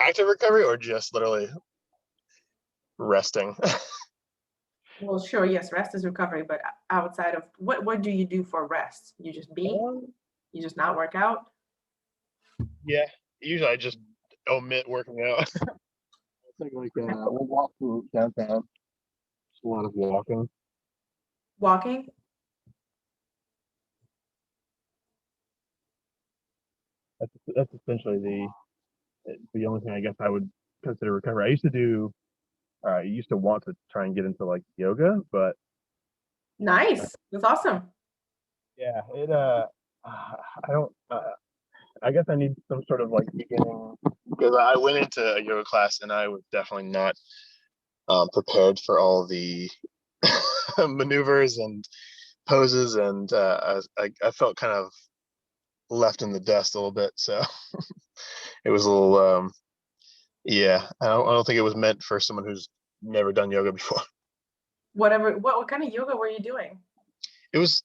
active recovery or just literally resting? Well, sure, yes, rest is recovery, but outside of what do you do for rest? You just you just not work out? Yeah, usually I just omit working out. We'll walk through downtown. Just a lot of walking. Walking? That's essentially the only thing I guess I would consider recovery. I used to want to try and get into like yoga, but Nice. That's awesome. yeah, I don't. I guess I need some sort of like beginning, because I went into a yoga class and I was definitely not prepared for all the maneuvers and poses, and I felt kind of left in the dust a little bit. So it was a little, yeah. I don't think it was meant for someone who's never done yoga before. What kind of yoga were you doing? It was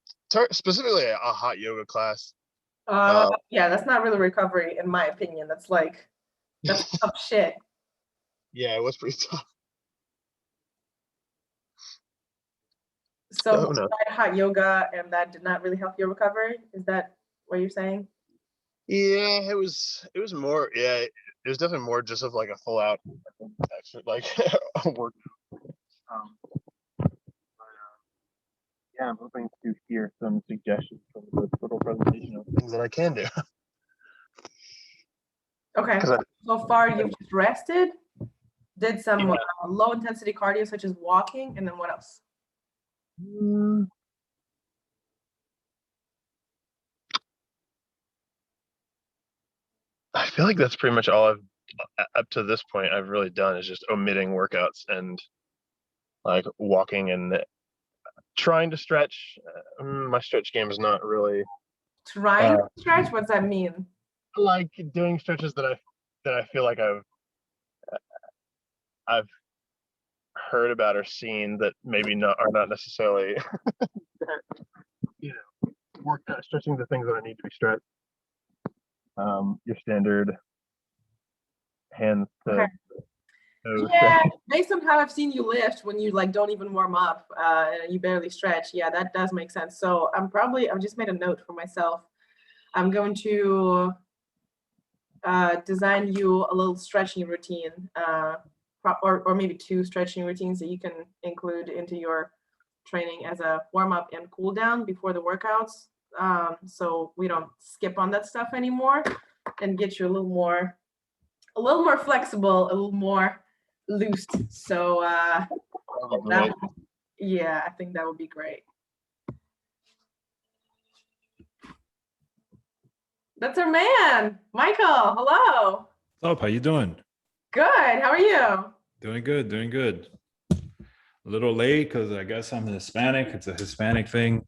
specifically a hot yoga class. Yeah, that's not really recovery in my opinion. That's tough shit. Yeah, it was pretty tough. So you tried hot yoga and that did not really help your recovery? Is that what you're saying? Yeah, it was more, yeah, it was definitely more just of like a full out like work. Yeah, I'm hoping to hear some suggestions from the little presentation of things that I can do. Okay. So far you've just rested, did some low intensity cardio such as walking, and then what else? I feel like that's pretty much all up to this point I've really done, is just omitting workouts and like walking and trying to stretch. My stretch game is not really trying to stretch. What's that mean? Like doing stretches that I feel like I've heard about or seen that maybe are not necessarily workout stretching the things that I need to be stretched. Your standard hands to toes. Yeah, based on how I've seen you lift when you like don't even warm up and you barely stretch, yeah, that does make sense. So I've just made a note for myself. I'm going to design you a little stretching routine, or maybe 2 stretching routines that you can include into your training as a warm up and cool down before the workouts. So we don't skip on that stuff anymore, and get you a little more flexible, a little more loose. So yeah, I think that would be great. That's our man, Michael. Hello. What's up? How you doing? Good. How are you? Doing good. Doing good. A little late because I guess I'm Hispanic. It's a Hispanic thing.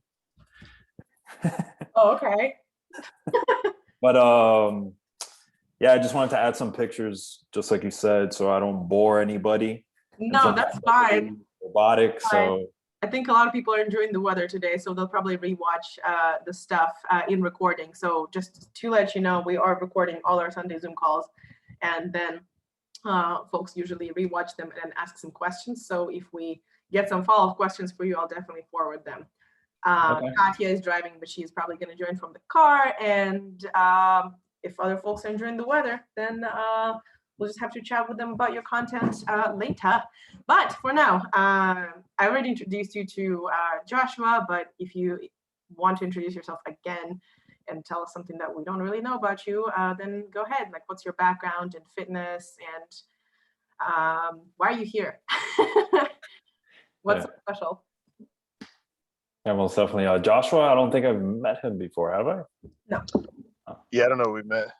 Oh, okay. But yeah, I just wanted to add some pictures, just like you said, so I don't bore anybody. No, that's fine. Robotic, so I think a lot of people are enjoying the weather today, so they'll probably rewatch the stuff in recording. So just to let you know, we are recording all our Sunday Zoom calls, and then folks usually rewatch them and ask some questions. So if we get some follow-up questions for you, I'll definitely forward them. Okay. Katya is driving, but she's probably going to join from the car. And if other folks are enjoying the weather, then we'll just have to chat with them about your content later. But for now, I already introduced you to Joshua, but if you want to introduce yourself again and tell us something that we don't really know about you, then go ahead. Like, what's your background in fitness, and why are you here? What's so special? Yeah, most definitely. Joshua, I don't think I've met him before, have I? No. Oh. Yeah, I don't know. We met.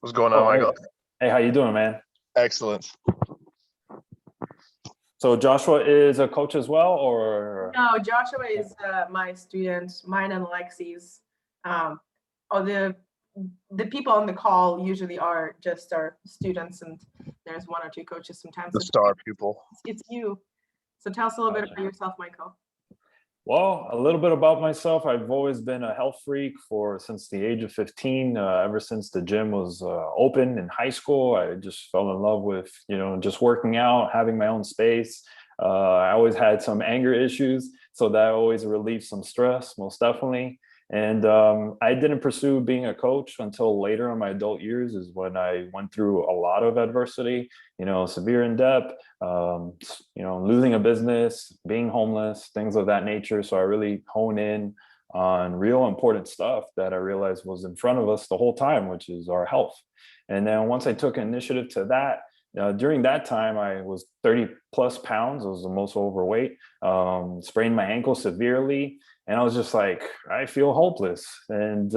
What's going on, Michael? Hey, how you doing, man? Excellent. So Joshua is a coach as well, or? No, Joshua is my student, mine and Lexi's. The people on the call usually are just our students, and there's 1 or 2 coaches sometimes. The star pupil. It's you. So tell us a little bit about yourself, Michael. Well, a little bit about myself. I've always been a health freak since the age of 15. Ever since the gym was open in high school, I just fell in love with, just working out, having my own space. I always had some anger issues, so that always relieved some stress, most definitely. And I didn't pursue being a coach until later in my adult years, is when I went through a lot of adversity, severe in debt, losing a business, being homeless, things of that nature. So I really hone in on real important stuff that I realized was in front of us the whole time, which is our health. And then once I took initiative to that, during that time, I was 30 plus pounds. I was the most overweight, sprained my ankle severely. And I was just like, I feel hopeless, and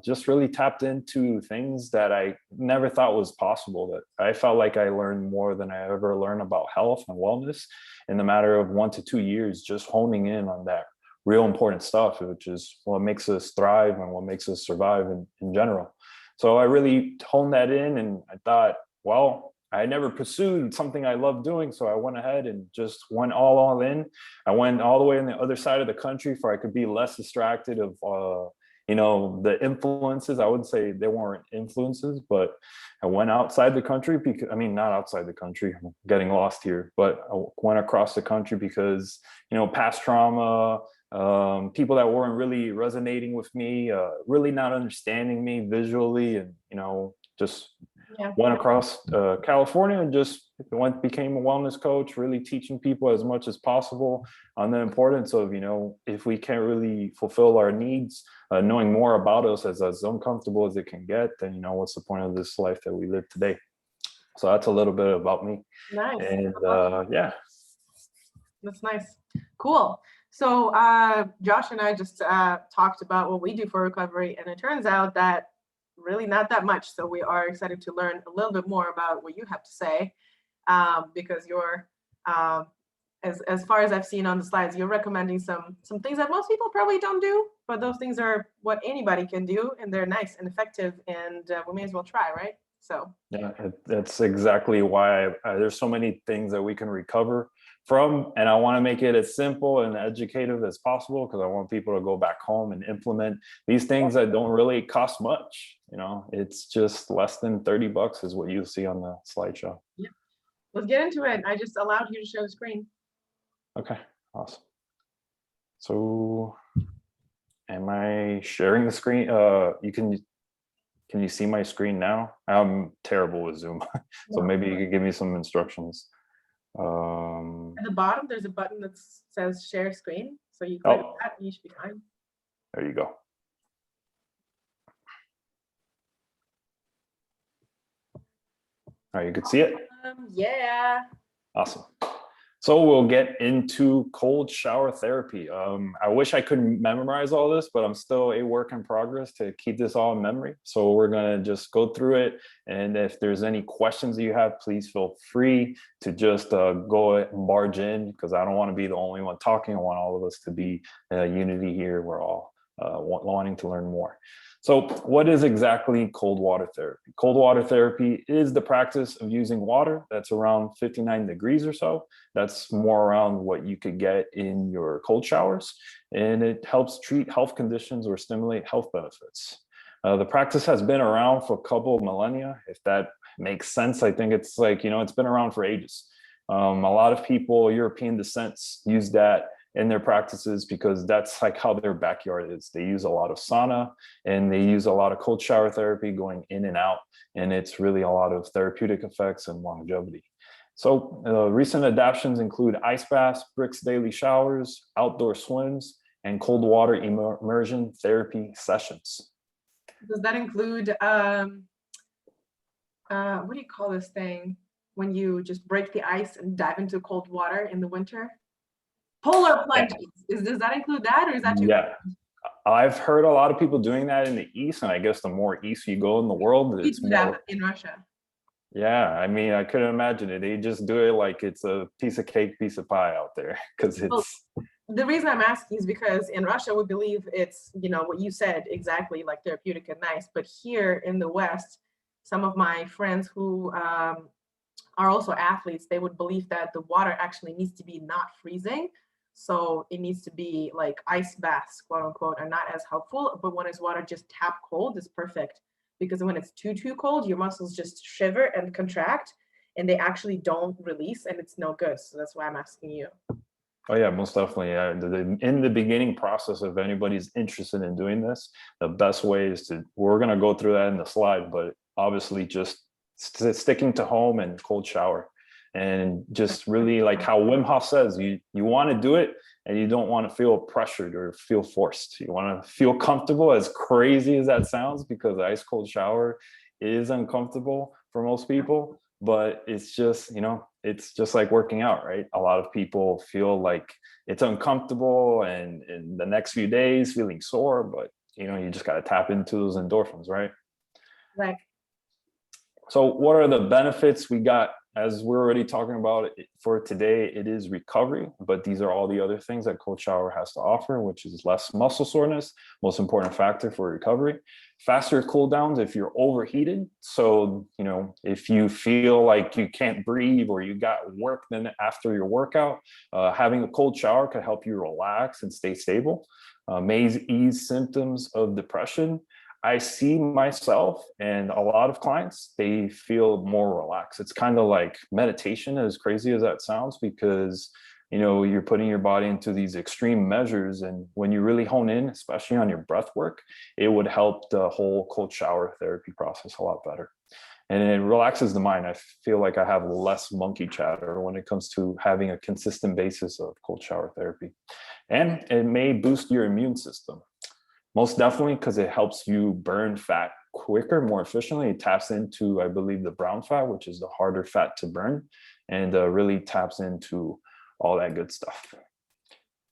just really tapped into things that I never thought was possible. That I felt like I learned more than I ever learned about health and wellness in the matter of 1 to 2 years, just honing in on that real important stuff, which is what makes us thrive and what makes us survive in general. So I really honed that in, and I thought, well, I never pursued something I loved doing, so I went ahead and just went all in. I went all the way on the other side of the country for I could be less distracted of, the influences. I wouldn't say they weren't influences, but I went outside the country because, not outside the country, I'm getting lost here, but I went across the country because, past trauma, people that weren't really resonating with me, really not understanding me visually, and, just went across California and just became a wellness coach, really teaching people as much as possible on the importance of, if we can't really fulfill our needs, knowing more about us as uncomfortable as it can get, then, what's the point of this life that we live today? So that's a little bit about me. Nice. And yeah. That's nice. Cool. So Josh and I just talked about what we do for recovery, and it turns out that really not that much. So we are excited to learn a little bit more about what you have to say, because you're, as far as I've seen on the slides, you're recommending some things that most people probably don't do, but those things are what anybody can do, and they're nice and effective, and we may as well try, right? So yeah, that's exactly why there's so many things that we can recover from, and I want to make it as simple and educative as possible, because I want people to go back home and implement these things that don't really cost much. It's just less than $30 is what you see on the slideshow. Yeah, let's get into it. I just allowed you to show the screen. Okay, awesome. So am I sharing the screen? Can you see my screen now? I'm terrible with Zoom. So maybe you could give me some instructions. At the bottom, there's a button that says share screen. So you click that and you should be fine. There you go. All right, you could see it? Yeah. Awesome. So we'll get into cold shower therapy. I wish I could memorize all this, but I'm still a work in progress to keep this all in memory. So we're gonna just go through it. And if there's any questions that you have, please feel free to just go and barge in, because I don't wanna be the only one talking. I want all of us to be unity here. We're all wanting to learn more. So what is exactly cold water therapy? Cold water therapy is the practice of using water that's around 59 degrees or so. That's more around what you could get in your cold showers, and it helps treat health conditions or stimulate health benefits. The practice has been around for a couple of millennia, if that makes sense. I think it's like, it's been around for ages. A lot of people, European descents, use that in their practices because that's like how their backyard is. They use a lot of sauna and they use a lot of cold shower therapy going in and out. And it's really a lot of therapeutic effects and longevity. So recent adaptations include ice baths, Brix daily showers, outdoor swims, and cold water immersion therapy sessions. Does that include, what do you call this thing when you just break the ice and dive into cold water in the winter? Polar plunges. Does that include that, or is that too? Yeah, I've heard a lot of people doing that in the East, and I guess the more east you go in the world, it's more in Russia. Yeah, I couldn't imagine it. They just do it like it's a piece of cake, piece of pie out there, because it's. The reason I'm asking is because in Russia we believe it's, what you said exactly, like therapeutic and nice. But here in the West, some of my friends who are also athletes, they would believe that the water actually needs to be not freezing, So it needs to be like ice baths, quote unquote, are not as helpful. But when it's water just tap cold, it's perfect. Because when it's too cold, your muscles just shiver and contract, and they actually don't release, and it's no good. So that's why I'm asking you. Oh yeah, most definitely. In the beginning process, if anybody's interested in doing this, the best way is we're going to go through that in the slide, but obviously just sticking to home and cold shower, and just really like how Wim Hof says, you want to do it and you don't want to feel pressured or feel forced. You want to feel comfortable, as crazy as that sounds, because the ice cold shower is uncomfortable for most people. But it's just, it's just like working out, right? A lot of people feel like it's uncomfortable and in the next few days feeling sore, but you just got to tap into those endorphins, right? Right. So what are the benefits we got? As we're already talking about it for today, it is recovery, but these are all the other things that cold shower has to offer, which is less muscle soreness, most important factor for recovery, faster cool downs if you're overheated. So, if you feel like you can't breathe or you got work then after your workout, having a cold shower could help you relax and stay stable, may ease symptoms of depression. I see myself and a lot of clients, they feel more relaxed. It's kind of like meditation, as crazy as that sounds, because you're putting your body into these extreme measures, and when you really hone in, especially on your breath work, it would help the whole cold shower therapy process a lot better. And it relaxes the mind. I feel like I have less monkey chatter when it comes to having a consistent basis of cold shower therapy. And it may boost your immune system. Most definitely, because it helps you burn fat quicker, more efficiently. It taps into, I believe, the brown fat, which is the harder fat to burn, and really taps into all that good stuff.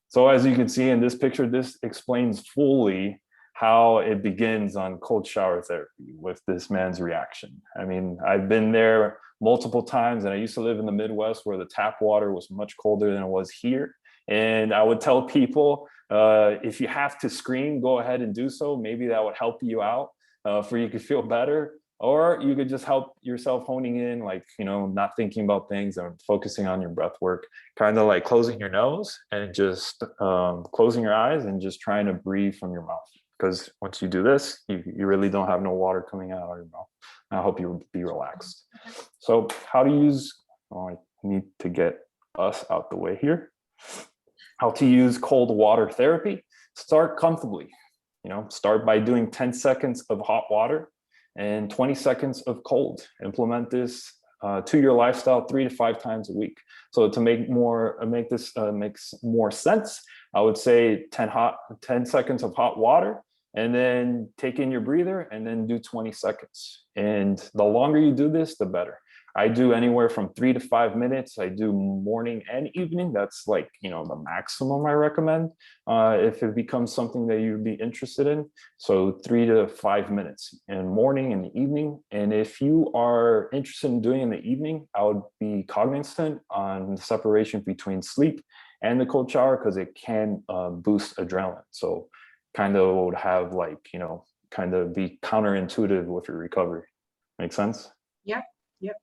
So as you can see in this picture, this explains fully how it begins on cold shower therapy with this man's reaction. I mean, I've been there multiple times, and I used to live in the Midwest where the tap water was much colder than it was here. And I would tell people, if you have to scream, go ahead and do so. Maybe that would help you out for you could feel better. Or you could just help yourself honing in, like, not thinking about things and focusing on your breath work, kind of like closing your nose and just closing your eyes and just trying to breathe from your mouth. Because once you do this, you really don't have no water coming out of your mouth. I hope you be relaxed. So how to use, I need to get us out the way here. How to use cold water therapy. Start comfortably. Start by doing 10 seconds of hot water and 20 seconds of cold. Implement this to your lifestyle 3 to 5 times a week. So to make this makes more sense, I would say 10 seconds of hot water, and then take in your breather and then do 20 seconds. And the longer you do this, the better. I do anywhere from 3 to 5 minutes. I do morning and evening. That's like, the maximum I recommend if it becomes something that you'd be interested in. So 3 to 5 minutes in morning and evening. And if you are interested in doing in the evening, I would be cognizant on the separation between sleep and the cold shower, because it can boost adrenaline. So kind of would have like, kind of be counterintuitive with your recovery. Make sense? Yeah. Yep.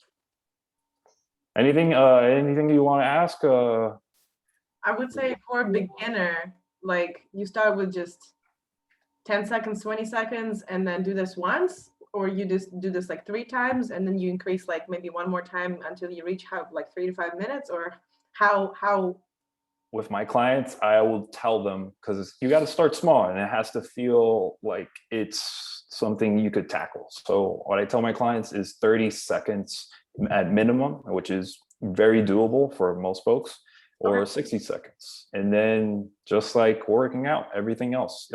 Anything you want to ask? I would say for a beginner, like you start with just 10 seconds, 20 seconds, and then do this once, or you just do this like 3 times, and then you increase like maybe one more time until you reach like 3 to 5 minutes, or how? With my clients, I will tell them, because you got to start small and it has to feel like it's something you could tackle. So what I tell my clients is 30 seconds at minimum, which is very doable for most folks, or 60 seconds. And then just like working out, everything else,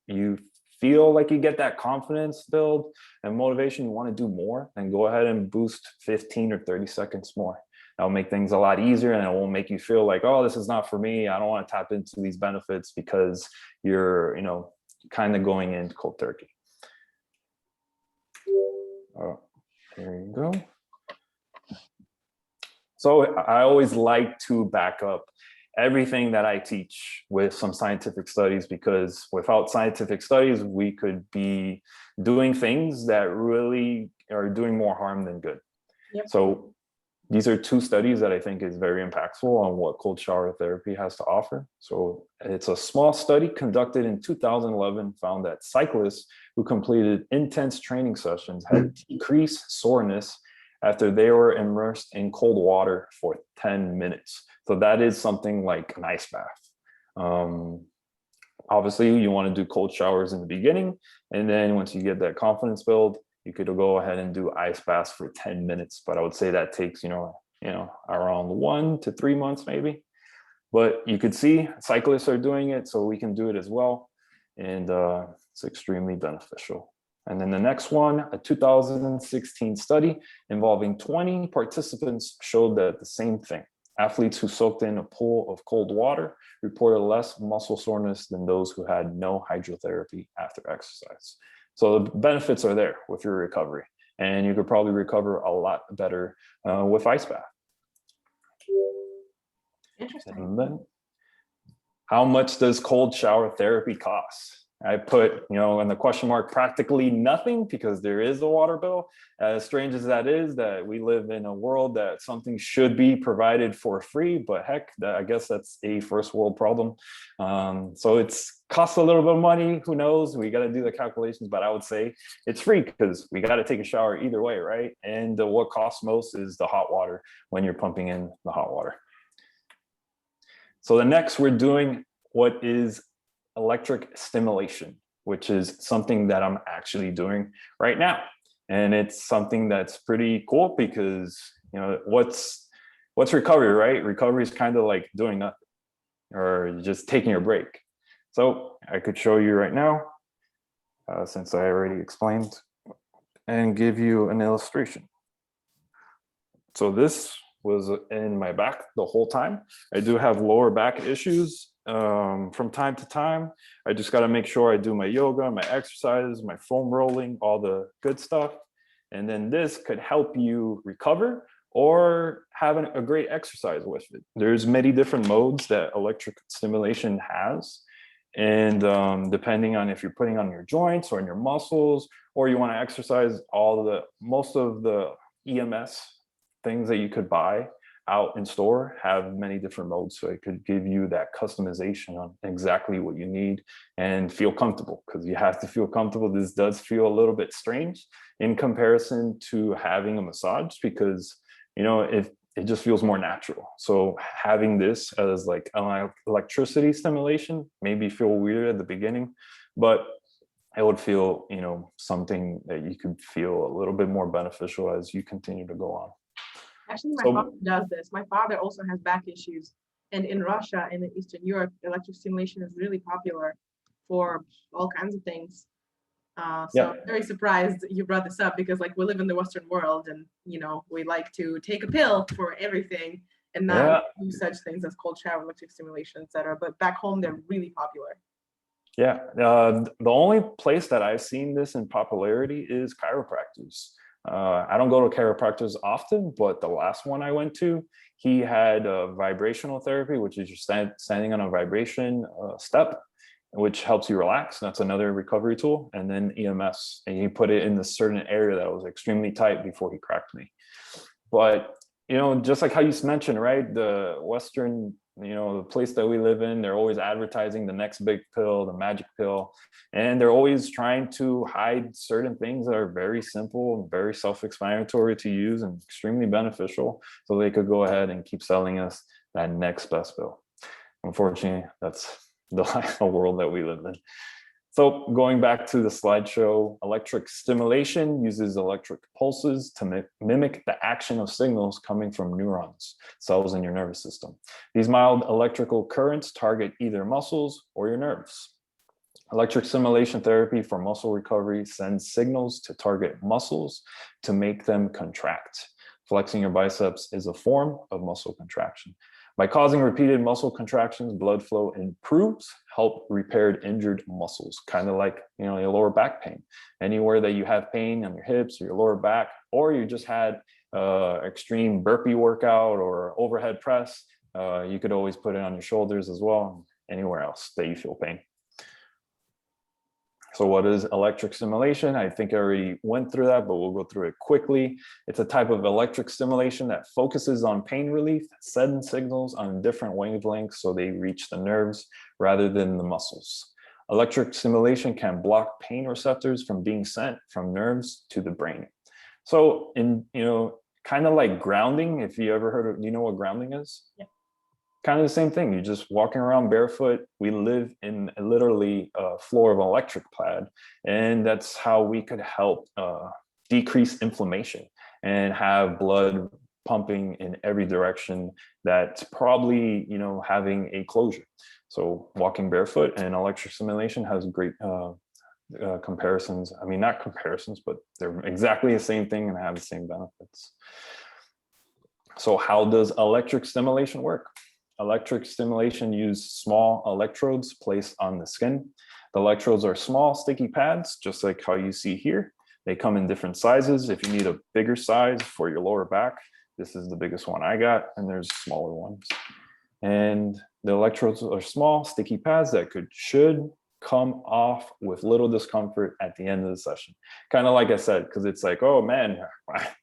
you feel like you get that confidence build and motivation, you want to do more, then go ahead and boost 15 or 30 seconds more. That'll make things a lot easier, and it won't make you feel like, oh, this is not for me. I don't want to tap into these benefits, because you're, kind of going into cold turkey. Oh, there you go. So I always like to back up everything that I teach with some scientific studies, because without scientific studies, we could be doing things that really are doing more harm than good. Yep. So these are two studies that I think is very impactful on what cold shower therapy has to offer. So it's a small study conducted in 2011 found that cyclists who completed intense training sessions had decreased soreness after they were immersed in cold water for 10 minutes. So that is something like an ice bath. Obviously, you want to do cold showers in the beginning, and then once you get that confidence build, you could go ahead and do ice baths for 10 minutes. But I would say that takes, around 1 to 3 months maybe. But you could see cyclists are doing it, so we can do it as well. And it's extremely beneficial. And then the next one, a 2016 study involving 20 participants showed that the same thing. Athletes who soaked in a pool of cold water reported less muscle soreness than those who had no hydrotherapy after exercise. So the benefits are there with your recovery, and you could probably recover a lot better with ice bath. Interesting. And then, how much does cold shower therapy cost? I put, in the question mark, practically nothing, because there is a water bill. As strange as that is, that we live in a world that something should be provided for free, but heck, I guess that's a first world problem. So it's costs a little bit of money. Who knows? We got to do the calculations, but I would say it's free because we got to take a shower either way, right? And what costs most is the hot water when you're pumping in the hot water. So the next, we're doing what is electric stimulation, which is something that I'm actually doing right now. And it's something that's pretty cool because, what's recovery, right? Recovery is kind of like doing nothing or just taking a break. So I could show you right now, since I already explained, and give you an illustration. So this was in my back the whole time. I do have lower back issues from time to time. I just got to make sure I do my yoga, my exercises, my foam rolling, all the good stuff. And then this could help you recover or have a great exercise with it. There's many different modes that electric stimulation has. And depending on if you're putting on your joints or in your muscles, or you want to exercise most of the EMS things that you could buy out in store have many different modes, so it could give you that customization on exactly what you need and feel comfortable, because you have to feel comfortable. This does feel a little bit strange in comparison to having a massage, because it just feels more natural. So having this as like an electricity stimulation maybe feel weird at the beginning, but it would feel something that you could feel a little bit more beneficial as you continue to go on. Actually, my father does this. My father also has back issues. And in Russia and in Eastern Europe, electric stimulation is really popular for all kinds of things. So I'm very surprised you brought this up, because we live in the Western world, and we like to take a pill for everything and not do such things as cold shower, electric stimulation, etc. But back home, they're really popular. Yeah, the only place that I've seen this in popularity is chiropractors. I don't go to chiropractors often, but the last one I went to, he had vibrational therapy, which is you're standing on a vibration step, which helps you relax. That's another recovery tool. And then EMS, and he put it in this certain area that was extremely tight before he cracked me. But, just like how you mentioned, right, the Western, the place that we live in, they're always advertising the next big pill, the magic pill, and they're always trying to hide certain things that are very simple and very self-explanatory to use and extremely beneficial, so they could go ahead and keep selling us that next best pill. Unfortunately, that's the world that we live in. So going back to the slideshow, electric stimulation uses electric pulses to mimic the action of signals coming from neurons, cells in your nervous system. These mild electrical currents target either muscles or your nerves. Electric stimulation therapy for muscle recovery sends signals to target muscles to make them contract. Flexing your biceps is a form of muscle contraction. By causing repeated muscle contractions, blood flow improves, help repair injured muscles, kind of like your lower back pain. Anywhere that you have pain on your hips or your lower back, or you just had extreme burpee workout or overhead press, you could always put it on your shoulders as well, anywhere else that you feel pain. So what is electric stimulation? I think I already went through that, but we'll go through it quickly. It's a type of electric stimulation that focuses on pain relief, sends signals on different wavelengths so they reach the nerves rather than the muscles. Electric stimulation can block pain receptors from being sent from nerves to the brain. So kind of like grounding, if you ever heard of, you know what grounding is? Yeah. Kind of the same thing. You're just walking around barefoot. We live in literally a floor of an electric pad, and that's how we could help decrease inflammation and have blood pumping in every direction that's probably having a closure. So walking barefoot and electric stimulation has great comparisons. I mean, not comparisons, but they're exactly the same thing and have the same benefits. So how does electric stimulation work? Electric stimulation uses small electrodes placed on the skin. The electrodes are small, sticky pads, just like how you see here. They come in different sizes. If you need a bigger size for your lower back, this is the biggest one I got, and there's smaller ones. And the electrodes are small, sticky pads that should come off with little discomfort at the end of the session. Kind of like I said, because it's like, oh man,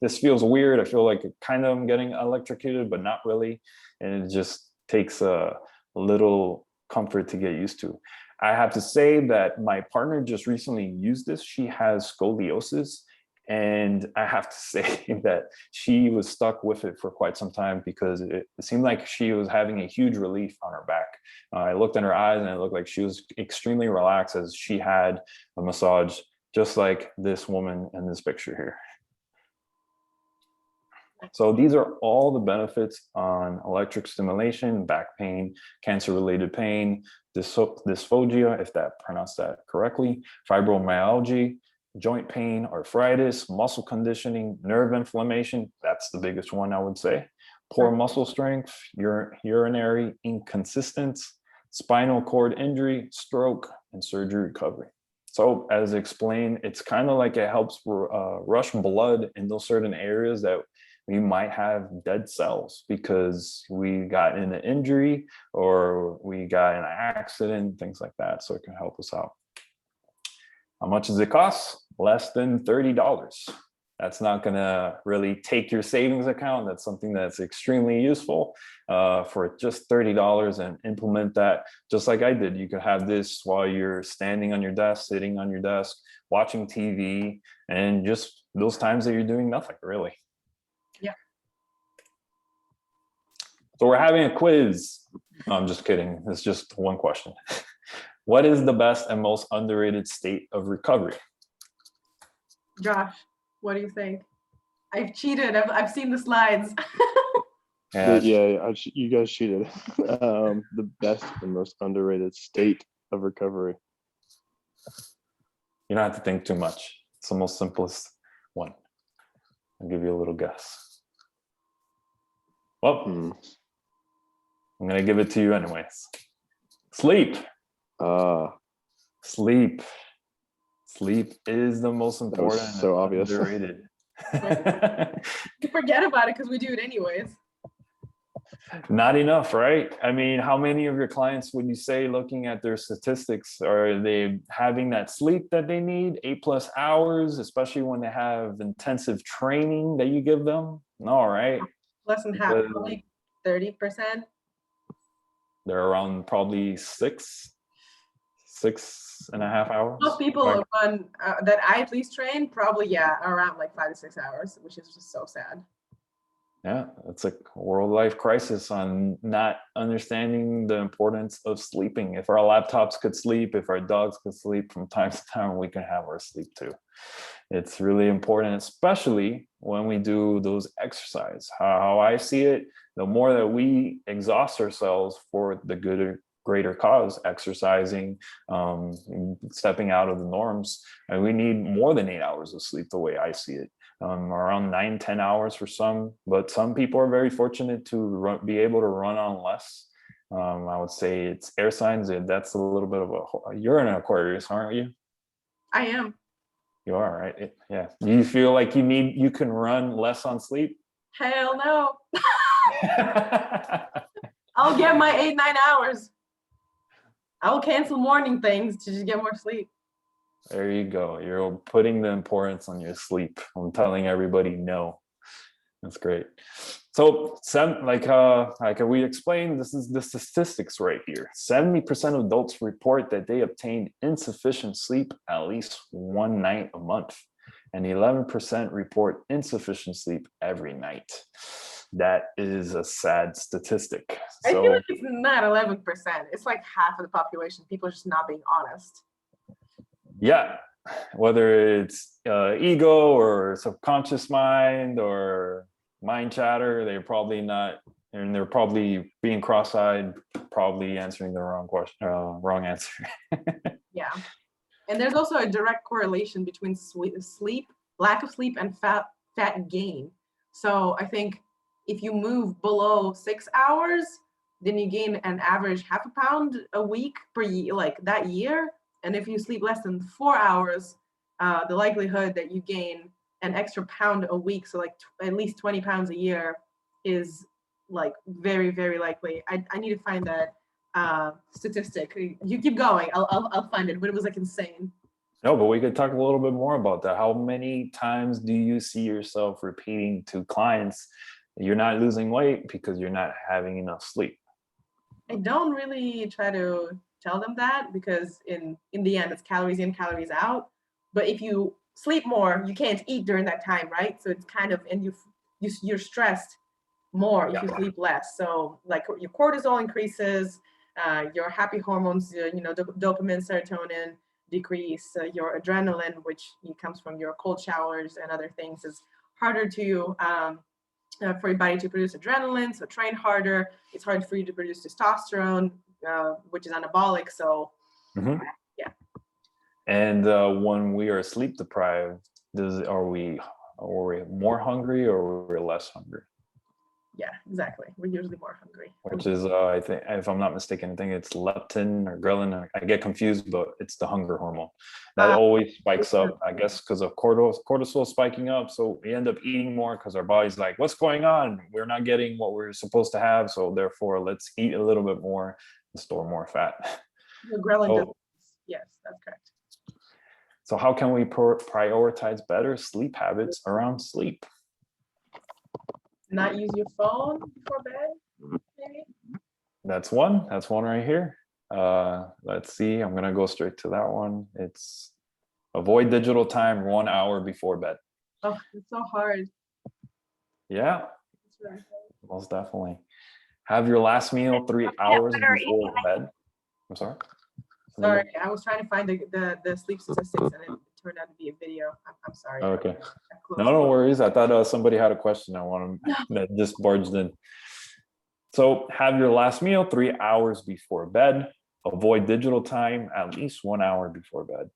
this feels weird. I feel like kind of I'm getting electrocuted, but not really. And it just takes a little comfort to get used to. I have to say that my partner just recently used this. She has scoliosis, and I have to say that she was stuck with it for quite some time because it seemed like she was having a huge relief on her back. I looked in her eyes and it looked like she was extremely relaxed as she had a massage, just like this woman in this picture here. So these are all the benefits on electric stimulation: back pain, cancer-related pain, dysphagia, if that pronounced that correctly, fibromyalgia, joint pain, arthritis, muscle conditioning, nerve inflammation. That's the biggest one, I would say. Poor muscle strength, urinary inconsistence, spinal cord injury, stroke, and surgery recovery. So as explained, it's kind of like it helps rush blood in those certain areas that we might have dead cells because we got in an injury or we got in an accident, things like that. So it can help us out. How much does it cost? Less than $30. That's not gonna really take your savings account. That's something that's extremely useful for just $30, and implement that just like I did. You could have this while you're standing on your desk, sitting on your desk, watching TV, and just those times that you're doing nothing really. Yeah. So we're having a quiz. No, I'm just kidding. It's just one question. What is the best and most underrated state of recovery? Josh, what do you think? I've cheated. I've seen the slides. Yeah, You guys cheated. The best and most underrated state of recovery. you don't have to think too much. It's the most simplest one. I'll give you a little guess. Well, I'm gonna give it to you anyways. Sleep. Sleep. Sleep is the most important. That was so obvious. Underrated. You forget about it because we do it anyways. Not enough, right? I mean, how many of your clients would you say, looking at their statistics, are they having that sleep that they need, 8+ hours, especially when they have intensive training that you give them? No, right? Less than half, probably 30%. They're around probably 6.5 hours. Most people run that I at least train probably around like 5 to 6 hours, which is just so sad. Yeah, it's a world life crisis on not understanding the importance of sleeping. If our laptops could sleep, if our dogs could sleep, from time to time, we can have our sleep too. It's really important, especially when we do those exercise. How I see it, the more that we exhaust ourselves for the greater cause, exercising, stepping out of the norms, and we need more than 8 hours of sleep, the way I see it. Around 9-10 hours for some, but some people are very fortunate to be able to run on less. I would say it's air signs, and that's a little bit of you're an Aquarius, aren't you? I am. You are, right? Yeah. Do you feel like you can run less on sleep? Hell no. I'll get my 8-9 hours. I'll cancel morning things to just get more sleep. There you go. You're putting the importance on your sleep. I'm telling everybody no. That's great. So, like we explained, this is the statistics right here. 70% of adults report that they obtain insufficient sleep at least one night a month, and 11% report insufficient sleep every night. That is a sad statistic. I feel like it's not 11%. It's like half of the population. People are just not being honest. Yeah, whether it's ego or subconscious mind or mind chatter, they're probably not, and they're probably being cross-eyed, probably answering the wrong question, wrong answer. Yeah, and there's also a direct correlation between sleep, lack of sleep, and fat gain. So I think if you move below 6 hours, then you gain an average half a pound a week per year, like that year. And if you sleep less than 4 hours, the likelihood that you gain an extra pound a week, so like at least 20 pounds a year, is like very, very likely. I need to find that statistic. You keep going. I'll find it. But it was like insane. No, but we could talk a little bit more about that. How many times do you see yourself repeating to clients, you're not losing weight because you're not having enough sleep? I don't really try to tell them that, because in the end, it's calories in, calories out. But if you sleep more, you can't eat during that time, right? So it's kind of, and you're stressed more if you sleep less. So like your cortisol increases, your happy hormones, dopamine, serotonin decrease, your adrenaline, which comes from your cold showers and other things, is harder to for your body to produce adrenaline. So train harder. It's hard for you to produce testosterone, which is anabolic. So yeah. And when we are sleep deprived, are we more hungry or we're less hungry? Yeah, exactly. We're usually more hungry. Which is, I think, if I'm not mistaken, I think it's leptin or ghrelin. I get confused, but it's the hunger hormone that always spikes up, I guess, because of cortisol spiking up. So we end up eating more because our body's like, what's going on? We're not getting what we're supposed to have. So therefore, let's eat a little bit more and store more fat. The ghrelin yes, that's correct. So how can we prioritize better sleep habits around sleep? Not use your phone before bed, maybe? That's one right here. Let's see, I'm gonna go straight to that one. It's avoid digital time 1 hour before bed. Oh, it's so hard. Yeah, it's really hard. Most definitely. Have your last meal 3 hours before bed. I'm sorry? Sorry, I was trying to find the sleep statistics and it turned out to be a video. I'm sorry. Okay. No worries. I thought somebody had a question. I want to that just barged in. So have your last meal 3 hours before bed. Avoid digital time at least 1 hour before bed.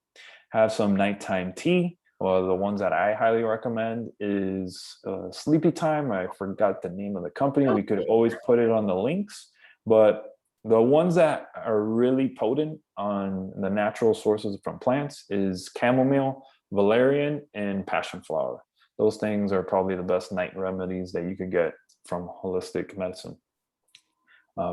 Have some nighttime tea. Well, the ones that I highly recommend is Sleepy Time. I forgot the name of the company. We could always put it on the links, but the ones that are really potent on the natural sources from plants is chamomile, valerian, and passion flower. Those things are probably the best night remedies that you could get from holistic medicine.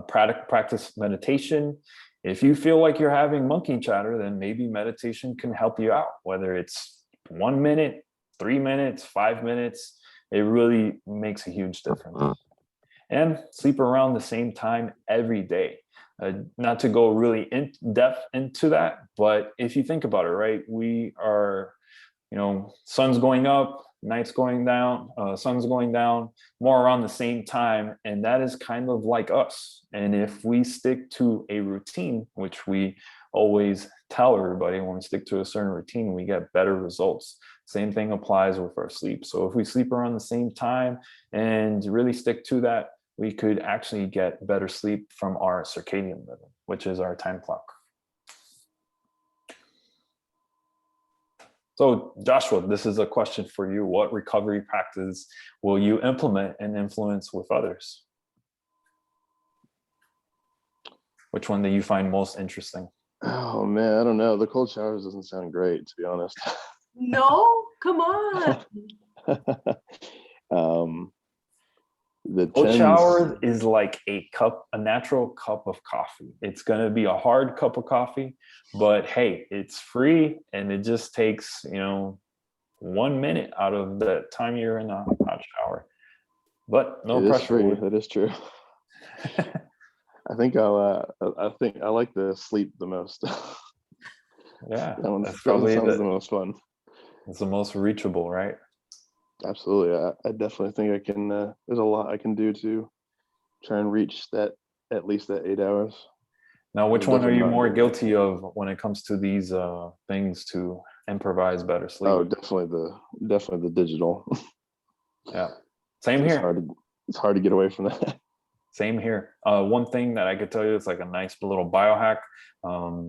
Practice meditation. If you feel like you're having monkey chatter, then maybe meditation can help you out, whether it's 1 minute, 3 minutes, 5 minutes. It really makes a huge difference. And sleep around the same time every day. Not to go really in depth into that, but if you think about it, right, we are, sun's going up, night's going down, sun's going down, more around the same time, and that is kind of like us. And if we stick to a routine, which we always tell everybody, when we stick to a certain routine, we get better results. Same thing applies with our sleep. So if we sleep around the same time and really stick to that, we could actually get better sleep from our circadian rhythm, which is our time clock. So Joshua, this is a question for you. What recovery practice will you implement and influence with others? Which one do you find most interesting? Oh man, I don't know. The cold showers doesn't sound great, to be honest. No, come on. The Cold 10s, shower is like a natural cup of coffee. It's going to be a hard cup of coffee, but hey, it's free and it just takes, 1 minute out of the time you're in a hot shower. But no it is pressure. free. That is true. I think I like the sleep the most. Yeah, that one that's sounds probably the most fun. it's the most reachable, right? Absolutely. I definitely think I can, there's a lot I can do to try and reach that, at least that 8 hours. Now, which It's one are definitely you not more good. guilty of when it comes to these things to improvise better sleep? Oh, definitely the digital. Yeah, same It's here. it's hard to get away from that. Same here. One thing that I could tell you, it's like a nice little biohack,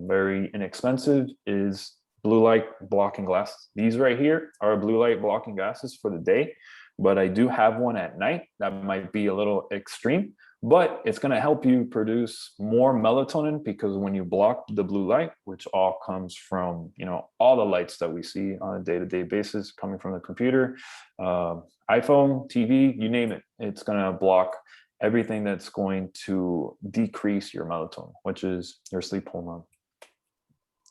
very inexpensive, is blue light blocking glasses. These right here are blue light blocking glasses for the day, but I do have one at night that might be a little extreme, but it's going to help you produce more melatonin, because when you block the blue light, which all comes from, all the lights that we see on a day-to-day basis coming from the computer, iPhone, TV, you name it, it's going to block everything that's going to decrease your melatonin, which is your sleep hormone.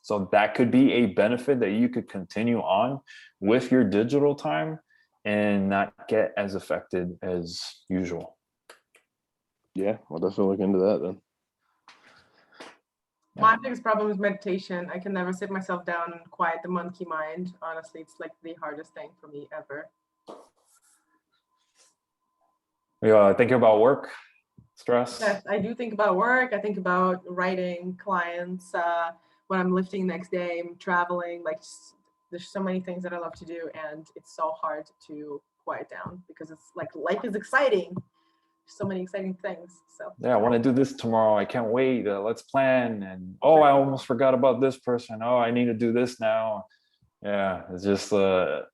So that could be a benefit that you could continue on with your digital time and not get as affected as usual. Yeah, I'll definitely look into that then. My biggest problem is meditation. I can never sit myself down and quiet the monkey mind. Honestly, it's like the hardest thing for me ever. Yeah, thinking about work, stress. Yes, I do think about work. I think about writing clients, when I'm lifting next day, I'm traveling. Like, there's so many things that I love to do, and it's so hard to quiet down because it's like life is exciting. So many exciting things. So Yeah, I want to do this tomorrow. I can't wait. Let's plan. And oh, I almost forgot about this person. Oh, I need to do this now. Yeah, it's just a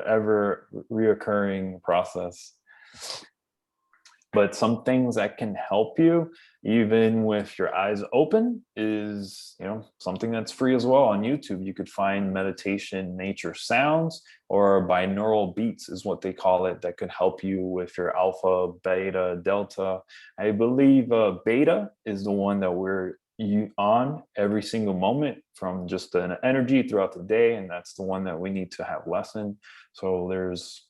ever reoccurring process. But some things that can help you, even with your eyes open, is, something that's free as well on YouTube. You could find meditation, nature sounds, or binaural beats is what they call it, that could help you with your alpha, beta, delta. I believe beta is the one that we're on every single moment from just an energy throughout the day, and that's the one that we need to have lessened. So there's,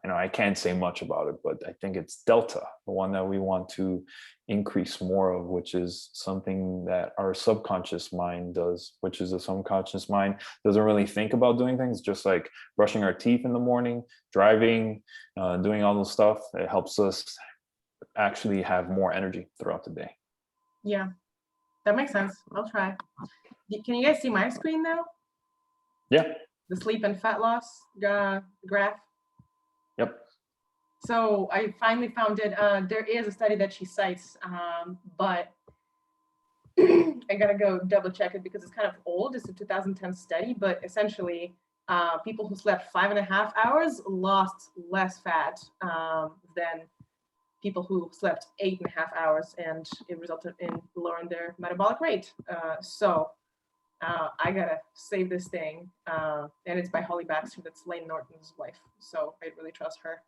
I can't say much about it, but I think it's delta, the one that we want to increase more of, which is something that our subconscious mind does, which is the subconscious mind doesn't really think about doing things, just like brushing our teeth in the morning, driving, doing all those stuff. It helps us actually have more energy throughout the day. yeah, that makes sense. I'll try. Can you guys see my screen now? Yeah. The sleep and fat loss graph. Yep. So I finally found it. There is a study that she cites, but I gotta go double check it because it's kind of old. It's a 2010 study, but essentially, people who slept 5.5 hours lost less fat than people who slept 8.5 hours, and it resulted in lowering their metabolic rate. So I gotta save this thing, and it's by Holly Baxter. That's Lane Norton's wife, so I really trust her.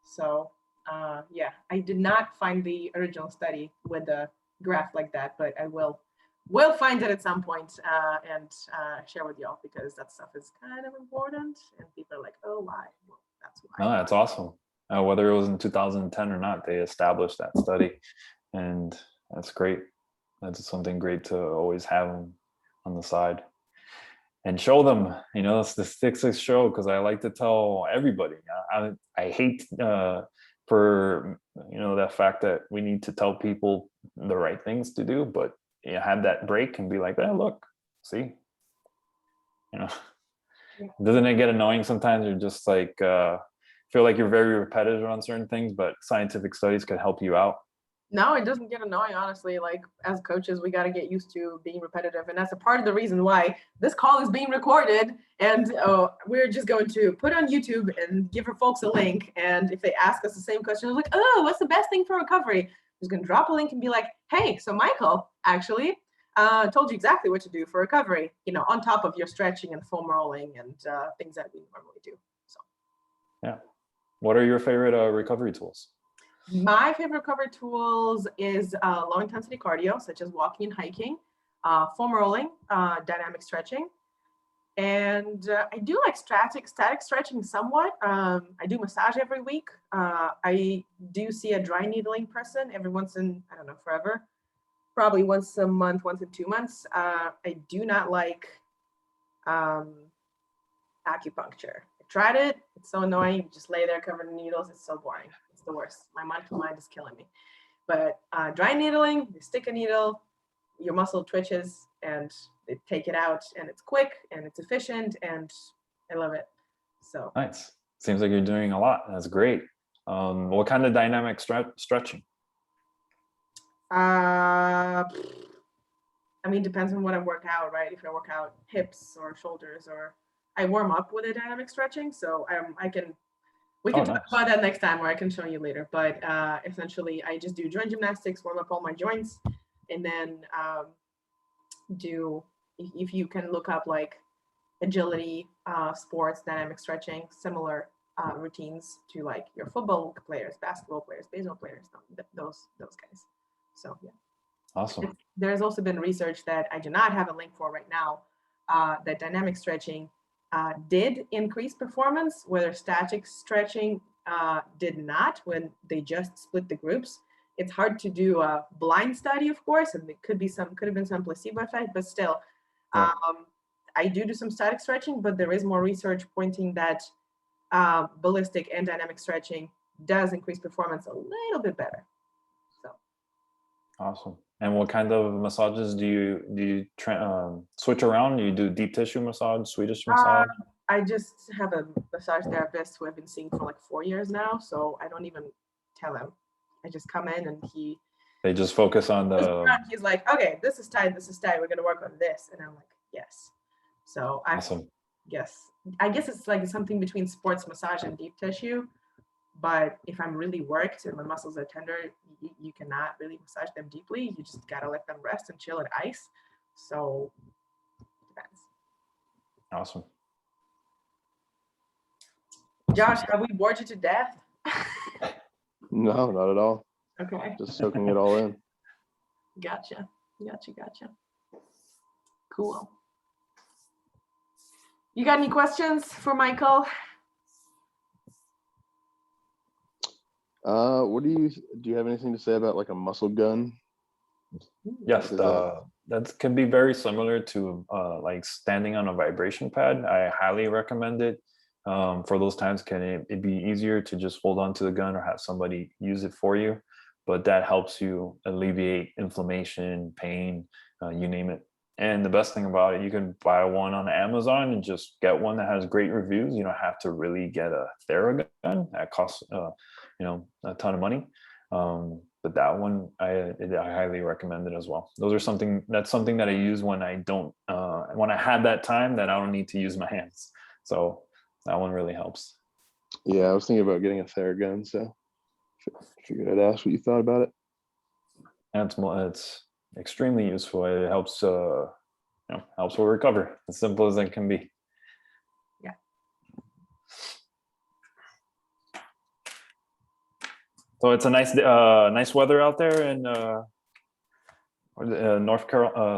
So yeah, I did not find the original study with the graph like that, but I will find it at some point and share with y'all, because that stuff is kind of important, and people are like, oh, why? Well, that's why. No, that's awesome. Whether it was in 2010 or not, they established that study, and that's great. That's something great to always have on the side and show them. The statistics show, because I like to tell everybody. I hate for that fact that we need to tell people the right things to do, but have that break and be like, look, see, doesn't it get annoying sometimes? You're just like feel like you're very repetitive on certain things, but scientific studies could help you out. No, it doesn't get annoying, honestly. Like, as coaches, we got to get used to being repetitive. And that's a part of the reason why this call is being recorded. And we're just going to put it on YouTube and give our folks a link. And if they ask us the same question, like, oh, what's the best thing for recovery? I'm just going to drop a link and be like, hey, so Michael actually told you exactly what to do for recovery, on top of your stretching and foam rolling and things that we normally do. So, yeah. What are your favorite recovery tools? My favorite recovery tools is low intensity cardio, such as walking and hiking, foam rolling, dynamic stretching. And I do like static stretching somewhat. I do massage every week. I do see a dry needling person every once in, I don't know, forever. Probably once a month, once in 2 months. I do not like acupuncture. I tried it. It's so annoying. You just lay there covered in needles. It's so boring. It's the worst. My mental mind is killing me. But dry needling, you stick a needle, your muscle twitches and they take it out, and it's quick and it's efficient, and I love it. So Nice. Seems like you're doing a lot. That's great. What kind of dynamic stretching? I mean, depends on what I work out, right? If I work out hips or shoulders, or I warm up with a dynamic stretching. So we can talk about that next time, or I can show you later. But essentially, I just do joint gymnastics, warm up all my joints, and then if you can look up like agility sports, dynamic stretching, similar routines to like your football players, basketball players, baseball players, those guys. So yeah. Awesome. There's also been research that I do not have a link for right now, that dynamic stretching did increase performance, whether static stretching did not when they just split the groups. It's hard to do a blind study, of course, and it could have been some placebo effect, but still, Yeah. I do some static stretching, but there is more research pointing that ballistic and dynamic stretching does increase performance a little bit better. So. Awesome. And what kind of massages do you switch around? Do you do deep tissue massage, Swedish massage? I just have a massage therapist who I've been seeing for like 4 years now, so I don't even tell him. I just come in and they just focus on he's like, okay, this is tight, we're gonna work on this, and I'm like, yes. So awesome. I guess it's like something between sports massage and deep tissue. But if I'm really worked and my muscles are tender, you cannot really massage them deeply. You just gotta let them rest and chill at ice. So depends. Awesome. Josh, have we bored you to death? No, not at all. Okay. Just soaking it all in. Gotcha. Cool. You got any questions for Michael? Do you have anything to say about like a muscle gun? Yes, that can be very similar to like standing on a vibration pad. I highly recommend it. For those times, can it be easier to just hold on to the gun or have somebody use it for you? But that helps you alleviate inflammation, pain, you name it. And the best thing about it, you can buy one on Amazon and just get one that has great reviews. You don't have to really get a Theragun that costs a ton of money. But that one, I highly recommend it as well. That's something that I use when I have that time that I don't need to use my hands. So that one really helps. Yeah, I was thinking about getting a Theragun, so figured I'd ask what you thought about it. And it's extremely useful. It helps helps with recovery. As simple as it can be. Yeah. So it's a nice weather out there in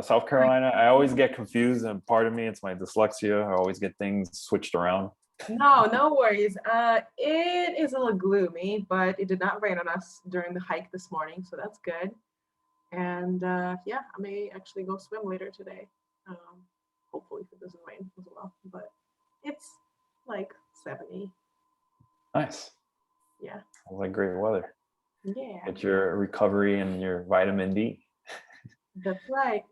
South Carolina. I always get confused, and part of me, it's my dyslexia. I always get things switched around. No worries. It is a little gloomy, but it did not rain on us during the hike this morning, so that's good. And I may actually go swim later today. Hopefully if it doesn't rain as well, but it's like 70. Nice. Yeah. Sounds like great weather. Yeah. Get your recovery and your vitamin D. That's right.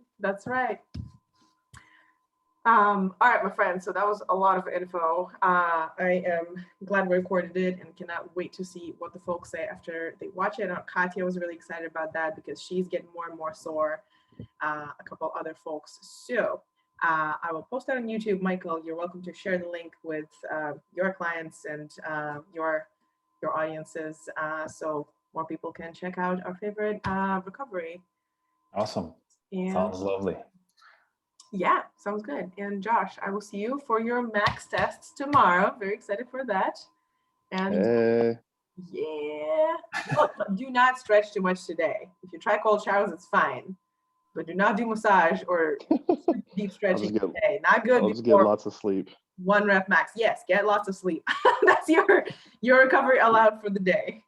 All right, my friends. So that was a lot of info. I am glad we recorded it and cannot wait to see what the folks say after they watch it. Katya was really excited about that because she's getting more and more sore. A couple other folks. So I will post that on YouTube. Michael, you're welcome to share the link with your clients and your audiences, so more people can check out our favorite recovery. Awesome. And sounds lovely. Yeah, sounds good. And Josh, I will see you for your max tests tomorrow. Very excited for that. And Yeah. Do not stretch too much today. If you try cold showers, it's fine. But do not do massage or deep stretching today. Not good. I'll just get lots of sleep. 1 rep max. Yes, get lots of sleep. That's your recovery allowed for the day.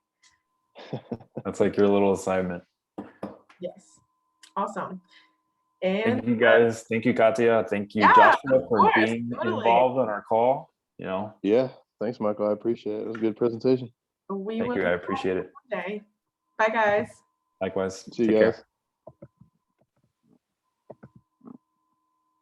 That's like your little assignment. Yes. Awesome. And thank you guys. Thank you, Katya. Thank you, Yeah, Joshua, for course, being totally. involved on our call. You know, Yeah. Thanks, Michael. I appreciate it. It was a good presentation. we thank will you. I appreciate it. Monday. Bye, guys. Likewise. See you Take guys. care.